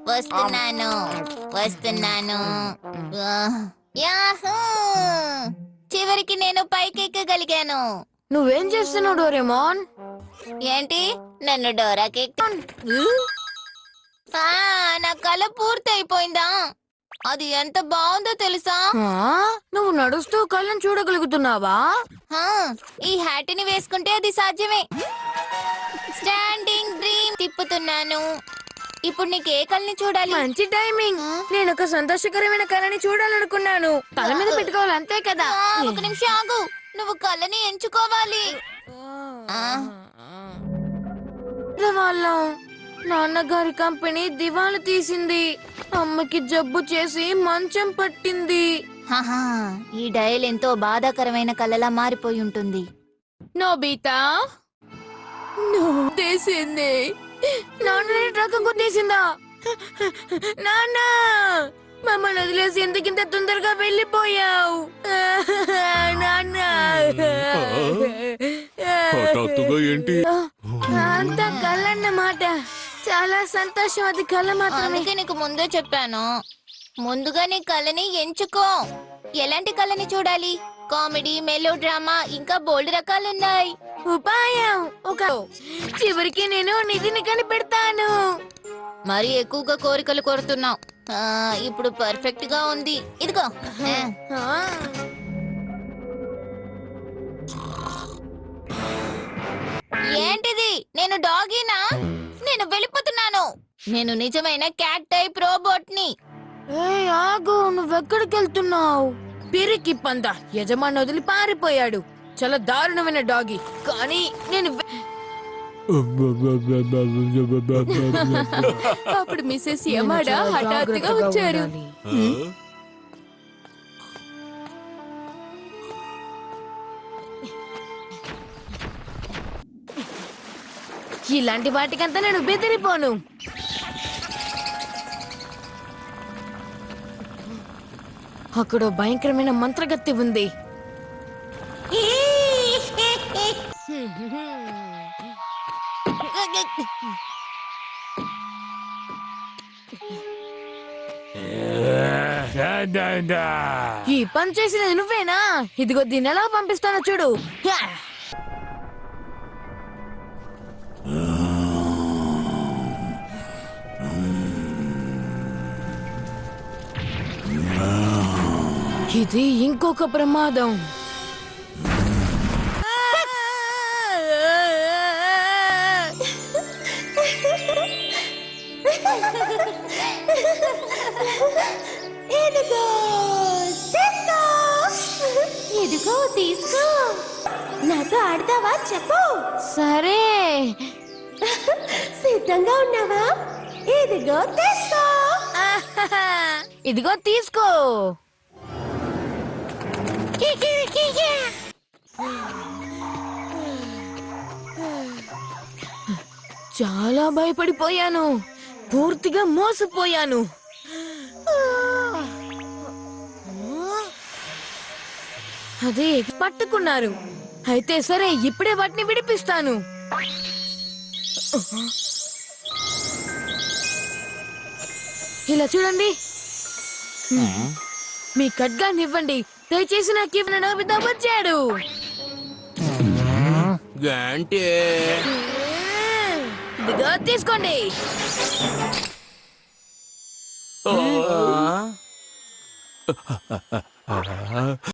వస్తున్నాను వస్తున్నాను. ఆ, యాహూ! చివరికి నేను పైకెక్కగలిగాను. నువ్వేం చేస్తున్నావు డోరేమాన్? ఏంటి నన్ను డోరాకి నా కళ పూర్తయిపోయిందా? అది ఎంత బాగుందో తెలుసా? ఆ, నువ్వు నడుస్తూ కళ్ళని చూడగలుగుతున్నావా? ఆ, ఈ హ్యాట్ని వేసుకుంటే అది సాధ్యమే. స్టాండింగ్ డ్రీమ్ తిప్పుతున్నాను. ఇప్పుడు నీకు ఏ కళని చూడాలి? మంచి టైమింగ్. నేను ఒక సంతోషకరమైన కళని చూడాలనుకున్నాను. తల మీద పెట్టుకోవాలి అంతే కదా. ఒక నిమిషం ఆగు. నువ్వు కళని ఎంచుకోవాలి. ఆ. వాళ్ళం నాన్నగారి కంపెనీ దివాలా తీసింది. అమ్మకి జబ్బు చేసి మంచం పట్టింది. హాహా, ఈ డయల్ ఎంతో బాధాకరమైన కళలా మారిపోయి ఉంటుంది. నోబితా తీసింది. నాన్న ట్రక్ గుద్దేసిందా? నాన్న, మమ్మల్ని వదిలేసి ఎందుకింత తొందరగా వెళ్ళిపోయావు? నాన్న, హఠాత్తుగా ఏంటి? అంత కళ్ళన్నమాట. చాలా సంతోషం, అది కళ మాత్రమే. అందుకే నీకు ముందే చెప్పాను. ముందుగా నీ కళని ఎంచుకో. ఎలాంటి కళని చూడాలి? కామెడీ, మెలో డ్రామా, ఇంకా బోల్డ్ రకాలున్నాయి. ఉపాయం ఒక చివరికి నేను నిధిని కనిపెడతాను. మరి ఎక్కువగా కోరికలు కోరుతున్నావు. ఇప్పుడు పర్ఫెక్ట్ గా ఉంది. ఇదిగో. ఏంటిది? నేను డాగీనా? నేను వెళ్ళిపోతున్నాను. నేను నిజమైన క్యాట్ టైప్ రోబోట్ ని. ఆగు, నువ్వెక్కడికి వెళ్తున్నావు? పిరికి పంద యజమాని వదిలి పారిపోయాడు. చాలా దారుణమైన డాగి. కానీ నేను అప్పుడు మిసెస్ యమాడా హఠాత్తుగా వచ్చారు. ఇలాంటి వాటికంతా నేను బెదిరిపోను. అక్కడ భయంకరమైన మంత్రగత్తి ఉంది. ఈ పని చేసినది నువ్వేనా? ఇదిగో దీన్ని ఎలా పంపిస్తానో చూడు. ఇది ఇంకొక ప్రమాదం. ఇదిగో తీసుకో. నాతో ఆడతావా చెప్పు. సరే, సిద్ధంగా ఉన్నావా? ఇదిగో తీసుకో. ఇదిగో తీసుకో. చాలా భయపడిపోయాను. పూర్తిగా మోసపోయాను. అదే పట్టుకున్నారు. అయితే సరే, ఇప్పుడే వాటిని విడిపిస్తాను. ఇలా చూడండి. మీ ఖడ్గానివ్వండి. దయచేసి నాకు ఇవ్వను. నోబితా వచ్చాడు. ఇదిగో తీసుకోండి.